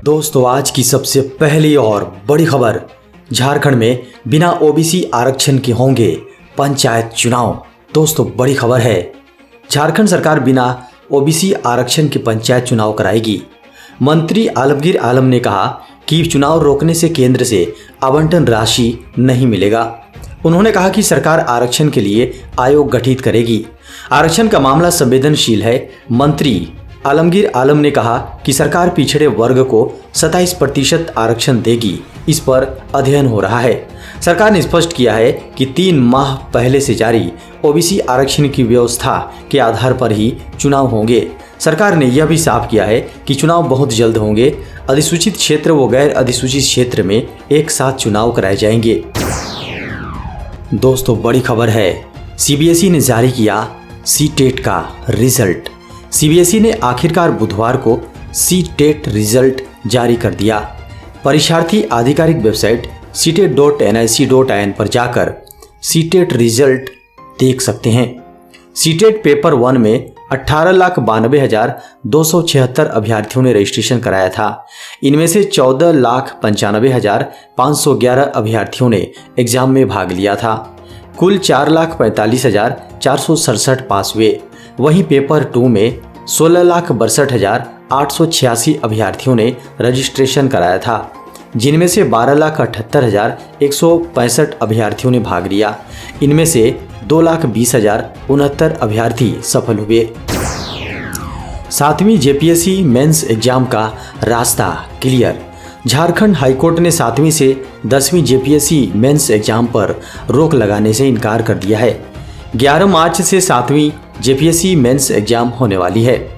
दोस्तों आज की सबसे पहली और बड़ी खबर, झारखंड में बिना ओबीसी आरक्षण के होंगे पंचायत चुनाव। दोस्तों बड़ी खबर है, झारखंड सरकार बिना ओबीसी आरक्षण के पंचायत चुनाव कराएगी। मंत्री आलमगीर आलम ने कहा कि चुनाव रोकने से केंद्र से आवंटन राशि नहीं मिलेगा। उन्होंने कहा कि सरकार आरक्षण के लिए आयोग गठित करेगी। आरक्षण का मामला संवेदनशील है। मंत्री आलमगीर आलम ने कहा कि सरकार पिछड़े वर्ग को 27% आरक्षण देगी, इस पर अध्ययन हो रहा है। सरकार ने स्पष्ट किया है कि 3 माह पहले से जारी ओबीसी आरक्षण की व्यवस्था के आधार पर ही चुनाव होंगे। सरकार ने यह भी साफ किया है कि चुनाव बहुत जल्द होंगे। अधिसूचित क्षेत्र व गैर अधिसूचित क्षेत्र में एक साथ चुनाव कराए जाएंगे। दोस्तों बड़ी खबर है, सीबीएसई ने जारी किया सीटेट का रिजल्ट। सीबीएसई ने आखिरकार बुधवार को सीटेट रिजल्ट जारी कर दिया। परीक्षार्थी आधिकारिक वेबसाइट ctet.nic.in पर जाकर सीटेट रिजल्ट देख सकते हैं। सीटेट पेपर 1 में 18,92,276 अभ्यर्थियों ने रजिस्ट्रेशन कराया था। इनमें से 14,95,511 अभ्यर्थियों ने एग्जाम में भाग लिया था। कुल 4,45,467 पास हुए। वहीं पेपर 2 में 16,62,886 अभ्यर्थियों ने रजिस्ट्रेशन कराया था, जिनमें से 12,78,165 अभ्यर्थियों ने भाग लिया। इनमें से 2,20,069 अभ्यर्थी सफल हुए। 7वीं जेपीएससी मेंस एग्जाम का रास्ता क्लियर। झारखंड हाईकोर्ट ने 7वीं से 10वीं जेपीएससी मेंस एग्जाम पर रोक लगाने से इनकार कर दिया है। 11 मार्च से 7वीं जेपीएससी मेंस एग्जाम होने वाली है।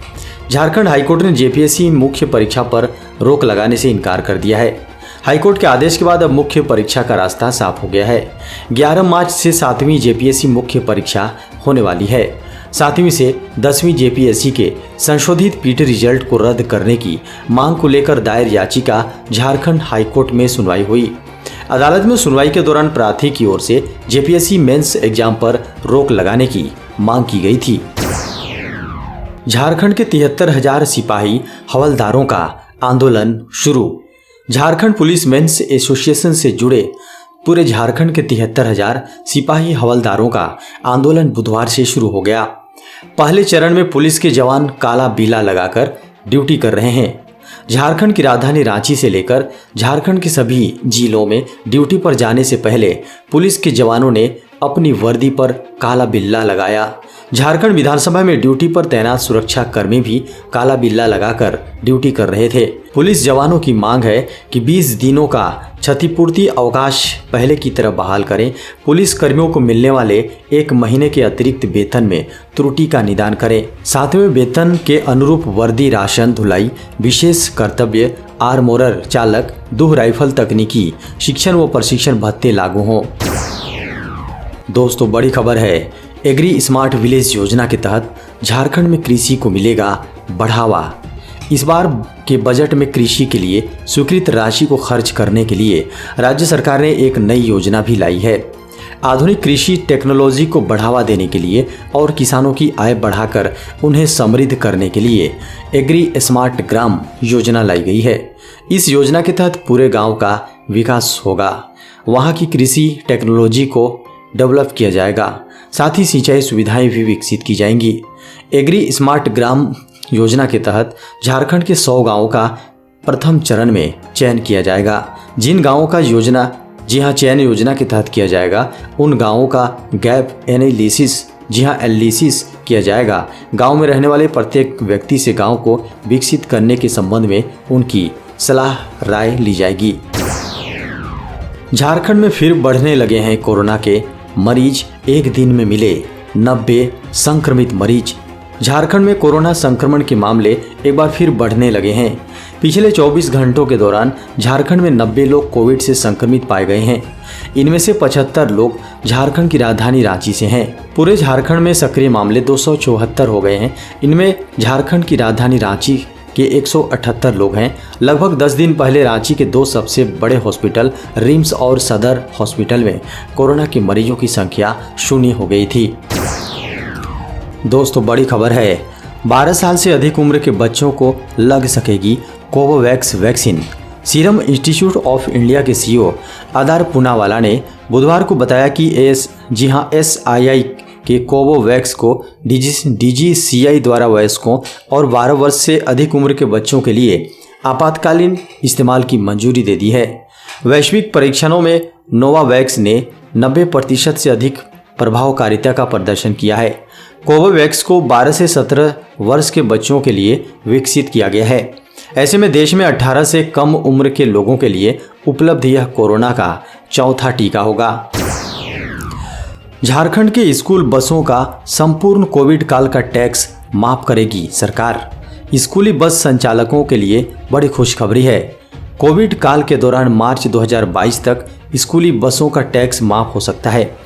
झारखंड हाईकोर्ट ने जेपीएससी मुख्य परीक्षा पर रोक लगाने से इनकार कर दिया है। हाईकोर्ट के आदेश के बाद अब मुख्य परीक्षा का रास्ता साफ हो गया है। 11 मार्च से 7वीं जेपीएससी मुख्य परीक्षा होने वाली है। 7वीं से 10वीं जेपीएससी के संशोधित पीटी रिजल्ट को रद्द करने की मांग को लेकर दायर याचिका झारखंड हाईकोर्ट में सुनवाई हुई। अदालत में सुनवाई के दौरान प्रार्थी की ओर से जेपीएससी मेंस एग्जाम पर रोक लगाने की मांग की गई थी। झारखंड के 73,000 सिपाही हवलदारों का आंदोलन शुरू। झारखंड पुलिस मेंस एसोसिएशन से जुड़े पूरे झारखंड के 73,000 सिपाही हवलदारों का आंदोलन बुधवार से शुरू हो गया। पहले चरण में पुलिस के जवान काला बिल्ला लगाकर ड्यूटी कर रहे हैं। झारखंड की राजधानी रांची से लेकर झारखंड के सभी जिलों में ड्यूटी पर जाने से पहले पुलिस के जवानों ने अपनी वर्दी पर काला बिल्ला लगाया। झारखंड विधानसभा में ड्यूटी पर तैनात सुरक्षा कर्मी भी काला बिल्ला लगाकर ड्यूटी कर रहे थे। पुलिस जवानों की मांग है कि 20 दिनों का क्षतिपूर्ति अवकाश पहले की तरह बहाल करें। पुलिस कर्मियों को मिलने वाले 1 महीने के अतिरिक्त वेतन में त्रुटि का निदान करें। 7वें वेतन के अनुरूप वर्दी, राशन, धुलाई, विशेष कर्तव्य, आर्मोरर चालक, 2 राइफल तकनीकी शिक्षण व प्रशिक्षण भत्ते लागू हों। दोस्तों बड़ी खबर है, एग्री स्मार्ट विलेज योजना के तहत झारखंड में कृषि को मिलेगा बढ़ावा। इस बार के बजट में कृषि के लिए स्वीकृत राशि को खर्च करने के लिए राज्य सरकार ने एक नई योजना भी लाई है। आधुनिक कृषि टेक्नोलॉजी को बढ़ावा देने के लिए और किसानों की आय बढ़ाकर उन्हें समृद्ध करने के लिए एग्री स्मार्ट ग्राम योजना लाई गई है। इस योजना के तहत पूरे गांव का विकास होगा। वहां की कृषि टेक्नोलॉजी को डेवलप किया जाएगा, साथ ही सिंचाई सुविधाएं भी विकसित की जाएंगी। एग्री स्मार्ट ग्राम योजना के तहत झारखंड के 100 गांवों का प्रथम चरण में चयन किया जाएगा। जिन गांवों का चयन योजना के तहत किया जाएगा, उन गांवों का गैप एनालिसिस एनालिसिस किया जाएगा। गांव में रहने वाले प्रत्येक व्यक्ति से गांव को विकसित करने के संबंध में उनकी सलाह राय ली जाएगी। झारखंड में फिर बढ़ने लगे हैं कोरोना के मरीज। एक दिन में मिले 90 संक्रमित मरीज। झारखंड में कोरोना संक्रमण के मामले एक बार फिर बढ़ने लगे हैं। पिछले 24 घंटों के दौरान झारखंड में 90 लोग कोविड से संक्रमित पाए गए हैं। इनमें से 75 लोग झारखंड की राजधानी रांची से हैं। पूरे झारखंड में सक्रिय मामले 274 हो गए हैं। इनमें झारखंड की राजधानी रांची के 178 लोग हैं। लगभग 10 दिन पहले रांची के 2 सबसे बड़े हॉस्पिटल रिम्स और सदर हॉस्पिटल में कोरोना के मरीजों की संख्या 0 हो गई थी। दोस्तों बड़ी खबर है, 12 साल से अधिक उम्र के बच्चों को लग सकेगी Covovax vaccine. Serum institute of India के सीईओ आदार पूनावाला ने बुधवार को बताया कि SII के कोवोवैक्स को DGCI द्वारा वयस्कों और 12 वर्ष से अधिक उम्र के बच्चों के लिए आपातकालीन इस्तेमाल की मंजूरी दे दी है। वैश्विक परीक्षणों में नोवावैक्स ने 90% से अधिक प्रभावकारिता का प्रदर्शन किया है। कोवोवैक्स को 12 से 17 वर्ष के बच्चों के लिए विकसित किया गया है। ऐसे में देश में 18 से कम उम्र के लोगों के लिए उपलब्ध यह कोरोना का चौथा टीका होगा। झारखंड के स्कूल बसों का संपूर्ण कोविड काल का टैक्स माफ करेगी सरकार। स्कूली बस संचालकों के लिए बड़ी खुशखबरी है। कोविड काल के दौरान मार्च 2022 तक स्कूली बसों का टैक्स माफ हो सकता है।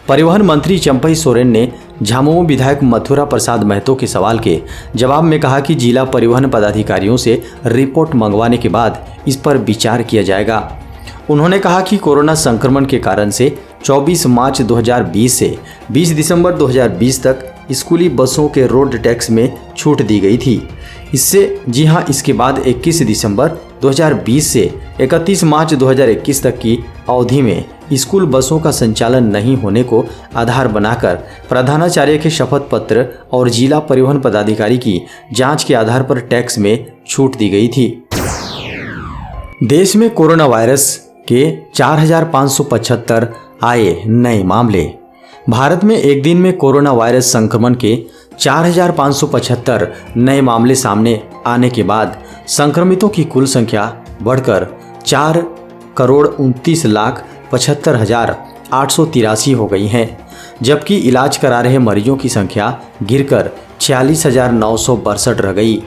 परिवहन मंत्री चंपई सोरेन ने झामुमो विधायक मथुरा प्रसाद महतो के सवाल के जवाब में कहा कि जिला परिवहन पदाधिकारियों से रिपोर्ट मंगवाने के बाद इस पर विचार किया जाएगा। उन्होंने कहा कि कोरोना संक्रमण के कारण से 24 मार्च 2020 से 20 दिसंबर 2020 तक स्कूली बसों के रोड टैक्स में छूट दी गई थी। इसके बाद 21 दिसंबर 2020 से 31 मार्च 2021 तक की अवधि में स्कूल बसों का संचालन नहीं होने को आधार बनाकर प्रधानाचार्य के शपथ पत्र और जिला परिवहन पदाधिकारी की जांच के आधार पर टैक्स में छूट दी गई थी। देश में कोरोना वायरस के 4,575 आए नए मामले। भारत में एक दिन में कोरोना वायरस संक्रमण के 4,575 नए मामले सामने आने के बाद संक्रमितों की कुल संख्या बढ़कर 4,29,75,883 हो गई है, जबकि इलाज करा रहे मरीजों की संख्या गिरकर 46,962 रह गई।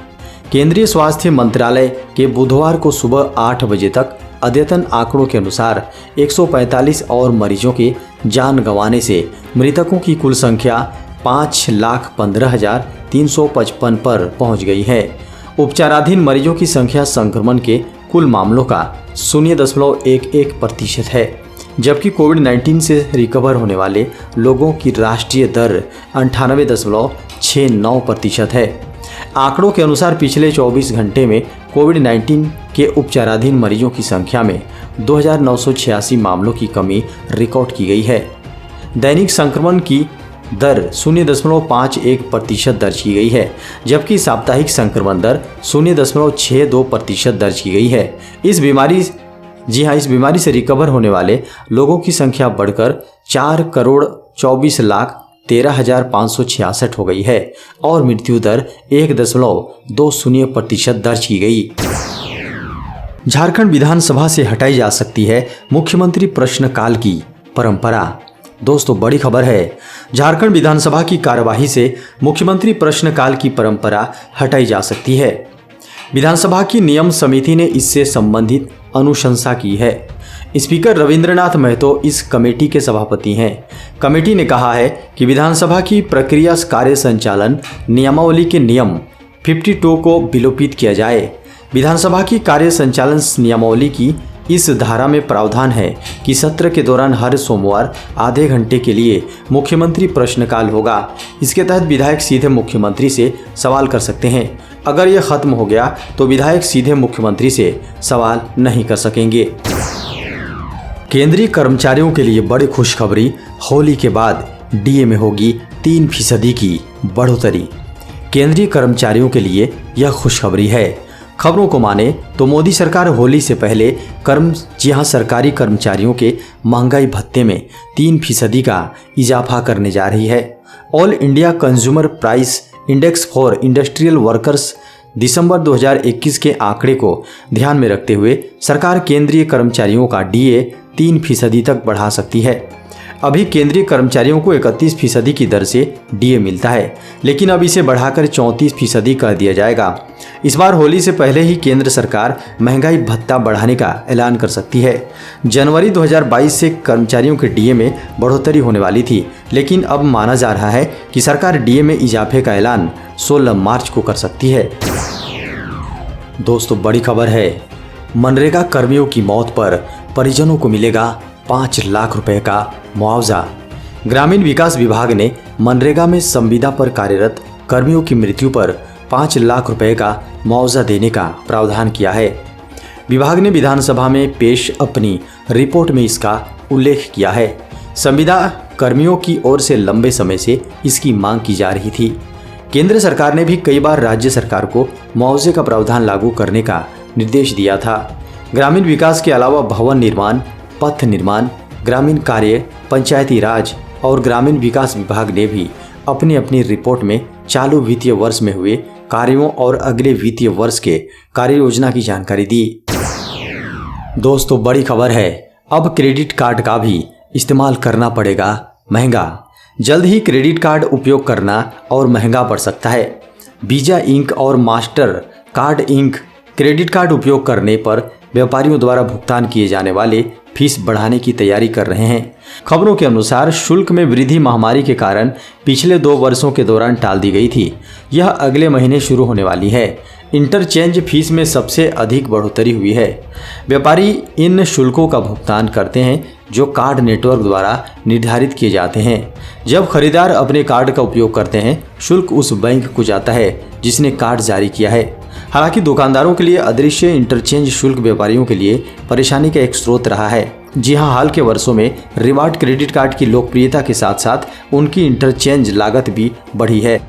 केंद्रीय स्वास्थ्य मंत्रालय के बुधवार को सुबह 8 बजे तक अद्यतन आंकड़ों के अनुसार 145 और मरीजों के जान गंवाने से मृतकों की कुल संख्या 5,15,355 पर पहुंच गई है। उपचाराधीन मरीजों की संख्या संक्रमण के कुल मामलों का 0.11% है, जबकि कोविड-19 से रिकवर होने वाले लोगों की राष्ट्रीय दर 98.69% है। आंकड़ों के अनुसार पिछले 24 घंटे में कोविड-19 के उपचाराधीन मरीजों की संख्या में 2,986 मामलों की कमी रिकॉर्ड की गई है। दैनिक संक्रमण की दर 0.51% दर्ज की गई है, जबकि साप्ताहिक संक्रमण दर 0.62% दर्ज की गई है। इस बीमारी से रिकवर होने वाले लोगों की संख्या बढ़कर 4,24,13,566 हो गई है और मृत्यु दर 1.20% दर्ज की गई। झारखंड विधानसभा से हटाई जा सकती है मुख्यमंत्री प्रश्नकाल की परंपरा। दोस्तों, बड़ी खबर है। झारखंड विधानसभा की कार्यवाही से मुख्यमंत्री प्रश्नकाल की परंपरा हटाई जा सकती है। विधानसभा की नियम समिति ने इससे संबंधित अनुशंसा की है। स्पीकर रविंद्रनाथ महतो इस कमेटी के सभापति हैं। कमेटी ने कहा है कि विधानसभा की प्रक्रिया कार्य संचालन नियमावली के नियम 52 को विलोपित किया जाए। विधानसभा की कार्य संचालन नियमावली की इस धारा में प्रावधान है कि सत्र के दौरान हर सोमवार आधे घंटे के लिए मुख्यमंत्री प्रश्नकाल होगा। इसके तहत विधायक सीधे मुख्यमंत्री से सवाल कर सकते हैं। अगर यह खत्म हो गया तो विधायक सीधे मुख्यमंत्री से सवाल नहीं कर सकेंगे। केंद्रीय कर्मचारियों के लिए बड़ी खुशखबरी। होली के बाद डीए में होगी 3% की बढ़ोतरी। केंद्रीय कर्मचारियों के लिए यह खुशखबरी है। खबरों को माने तो मोदी सरकार होली से पहले सरकारी कर्मचारियों के महंगाई भत्ते में 3% का इजाफा करने जा रही है। All India consumer price index for industrial workers दिसंबर 2021 के आंकड़े को ध्यान में रखते हुए सरकार केंद्रीय कर्मचारियों का डीए 3% तक बढ़ा सकती है। अभी केंद्रीय कर्मचारियों को 31% की दर से डीए मिलता है, लेकिन अब इसे बढ़ाकर 34% कर दिया जाएगा। इस बार होली से पहले ही केंद्र सरकार महंगाई भत्ता बढ़ाने का ऐलान कर सकती है। जनवरी 2022 से कर्मचारियों के डीए में बढ़ोतरी होने वाली थी, लेकिन अब माना जा रहा है कि सरकार डीए में इजाफे का ऐलान 16 मार्च को कर सकती है। दोस्तों, बड़ी खबर है। मनरेगा कर्मियों की मौत पर परिजनों को मिलेगा 5 लाख रुपए का मुआवजा। ग्रामीण विकास विभाग ने मनरेगा में संविदा पर कार्यरत कर्मियों की मृत्यु पर 5 लाख रुपए का मुआवजा देने का प्रावधान किया है। विभाग ने विधानसभा में पेश अपनी रिपोर्ट में इसका उल्लेख किया है। संविदा कर्मियों की ओर से लंबे समय से इसकी मांग की जा रही थी। केंद्र सरकार ने भी कई बार राज्य सरकार को मुआवजे का प्रावधान लागू करने का निर्देश दिया था। ग्रामीण विकास के अलावा भवन निर्माण, पथ निर्माण, ग्रामीण कार्य, पंचायती राज और ग्रामीण विकास विभाग ने भी अपनी अपनी रिपोर्ट में चालू वित्तीय वर्ष में हुए कार्यों और अगले वित्तीय वर्ष के कार्य योजना की जानकारी दी। दोस्तों, बड़ी खबर है, अब क्रेडिट कार्ड का भी इस्तेमाल करना पड़ेगा महंगा। जल्द ही क्रेडिट कार्ड उपयोग करना और महंगा पड़ सकता है। वीजा इंक और Mastercard Inc credit card उपयोग करने पर व्यापारियों द्वारा भुगतान किए जाने वाले फीस बढ़ाने की तैयारी कर रहे हैं। खबरों के अनुसार शुल्क में वृद्धि महामारी के कारण पिछले 2 वर्षों के दौरान टाल दी गई थी। यह अगले महीने शुरू होने वाली है। इंटरचेंज फीस में सबसे अधिक बढ़ोतरी हुई है। व्यापारी इन शुल्कों का भुगतान करते हैं जो कार्ड नेटवर्क द्वारा निर्धारित किए जाते हैं। जब खरीदार अपने कार्ड का उपयोग करते हैं, शुल्क उस बैंक को जाता है जिसने कार्ड जारी किया है। हालांकि दुकानदारों के लिए अदृश्य इंटरचेंज शुल्क व्यापारियों के लिए परेशानी का एक स्रोत रहा है। जी हां, हाल के वर्षों में रिवार्ड क्रेडिट कार्ड की लोकप्रियता के साथ साथ उनकी इंटरचेंज लागत भी बढ़ी है।